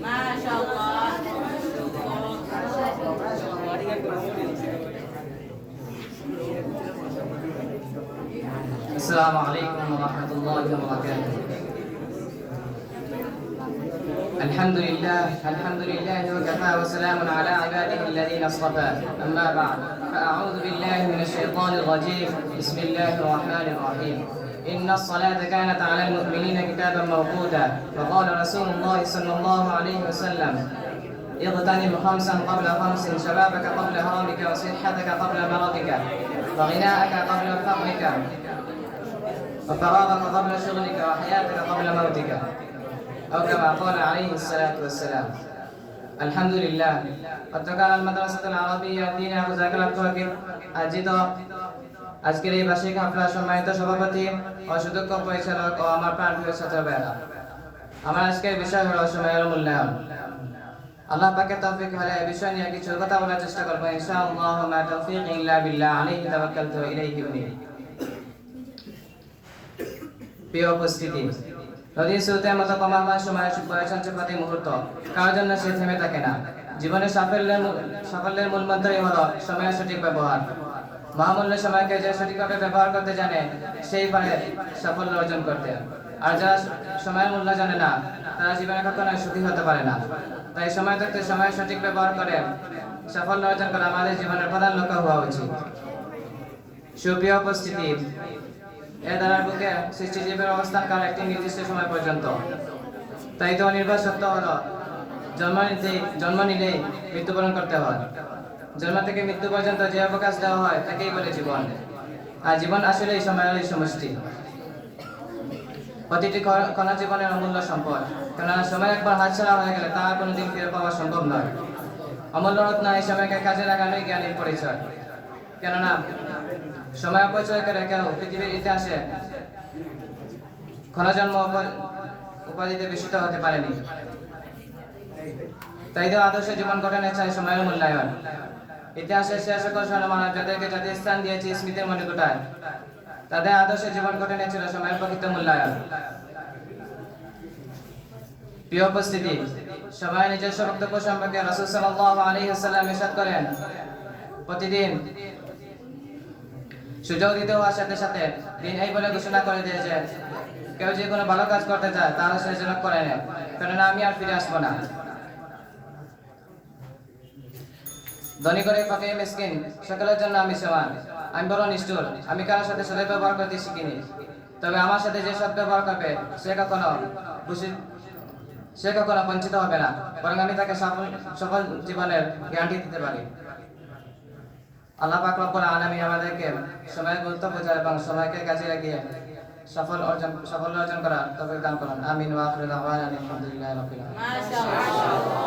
মাশাআল্লাহ। السلام عليكم ورحمة الله وبركاته. الحمد لله وكفى وسلام على عباده الذين اصطفى. أما بعد فأعوذ بالله من الشيطان الرجيم. بسم الله الرحمن الرحيم. إن الصلاة كانت على المؤمنين كتابا موقوتا. وقال رسول الله صلى الله عليه وسلم: اغتنم خمسا قبل خمس، شبابك قبل هرمك، وصحتك قبل مرضك، وغناءك قبل فقرك، وفراغك قبل شغلك، وحياتك قبل موتك، أو كما قال عليه الصلاة والسلام. الحمد لله. গতকাল মাদ্রাসাতুল আরাবিয়া দ্বীন আবু জাকাল আব্দুল আয়োজিত আজকের এই বার্ষিক হাফলার সম্মানিত সভাপতি ও সুদক্ষ পরিচালক ও আমার প্রাণপ্রিয় ছাত্র ভাইরা, আমার আজকের বিষয় হলো সময়ের মূল্যায়ন। আল্লাহ পাকের তৌফিক হলে এই বিষয় নিয়ে কিছু কথা বলার চেষ্টা করব ইনশাআল্লাহ। মা তৌফিক ইল্লা বিল্লাহ, আলাইহি তাওয়াক্কালতু ওয়া ইলাইহি উনীব। প্রিয় উপস্থিতি, নদীর স্রোতের মতো ক্রমমান সময়ের প্রয়োজন প্রতি মুহূর্ত কারোর জন্য সে থেমে থাকে না। জীবনের সাফল্যের মূল মন্ত্রই হলো সময়ের সঠিক ব্যবহার। মহামূল্য সময়কে যে সঠিকভাবে ব্যবহার করতে জানে সেই পারে সাফল্য অর্জন করতে। আর যারা সময়ের মূল্য জানে না তারা জীবনে কখনো সুখী হতে পারে না। তাই সময় থাকতে সময়ের সঠিক ব্যবহার করে সাফল্য অর্জন করা আমাদের জীবনের প্রধান লক্ষ্য হওয়া উচিত। সুপ্রিয় উপস্থিতি, এ দ্বারার বুকে সৃষ্টিজীবের অবস্থানকাল একটি নির্দিষ্ট সময় পর্যন্ত। তাই তো অনির্বাচ সত্য হলো জন্ম নিলেই মৃত্যুবরণ করতে হয়। জন্ম থেকে মৃত্যু পর্যন্ত যে অবকাশ দেওয়া হয় তাকেই বলে জীবন। আর জীবন আসলে এই সময়ের সমষ্টি। প্রতিটি কণা জীবনের অমূল্য সম্পদ, কেননা সময় একবার হাতছাড়া হয়ে গেলে তা কোনোদিন ফিরে পাওয়া সম্ভব নয়। অমূল্য রত্ন এই সময়কে কাজে লাগানোই জ্ঞানের পরিচয়। কেননা সময় অপচয় করে কেউ পৃথিবীর ইতিহাসে ক্ষণজন্ম উপাধিতে বিশুদ্ধ হতে পারেনি। তাই তো আদর্শ জীবন গঠনে চাই সময়ের মূল্যায়ন। ইতিহাসের শেষ সকল মানব যাদেরকে জাতীয় স্থান দিয়েছে স্মৃতির মণিকোঠায়, তাদের আদর্শ জীবন গঠনে ছিল সময়ের প্রকৃত মূল্যায়ন। প্রিয় উপস্থিতি, সময়ের নিজস্ব বক্তব্য সম্পর্কে রাসূল সাল্লাল্লাহু আলাইহি ওয়াসাল্লাম ইরশাদ করেন, প্রতিদিন সূর্য উদিত হওয়ার সাথে সাথে দিন এই বলে ঘোষণা করে দিয়েছে, কেউ যে কোনো ভালো কাজ করতে চায় তাহলে সে যেন করে নেয়, কেননা আমি আর ফিরে আসবো না। ধনী করে ফকির মিসকিন সকলের জন্য আমি সমান। আমি বড় নিষ্ঠুর, আমি কারোর সাথে সৎ ব্যবহার করতে শিখিনি। তবে আমার সাথে যে সৎ ব্যবহার করবে সে কখনো বঞ্চিত হবে না, বরং আমি তাকে সফল জীবনের গ্যারান্টি দিতে পারি। আল্লাহ পাক রব্বুল আলামিন আমাদেরকে সময়ের গুরুত্ব বোঝা এবং সময়কে কাজে লাগিয়ে সাফল্য অর্জন করার তৌফিক দান করুন। আমিন ওয়া আখিরু দাওয়ানা আলহামদুলিল্লাহি রাব্বিল আলামিন।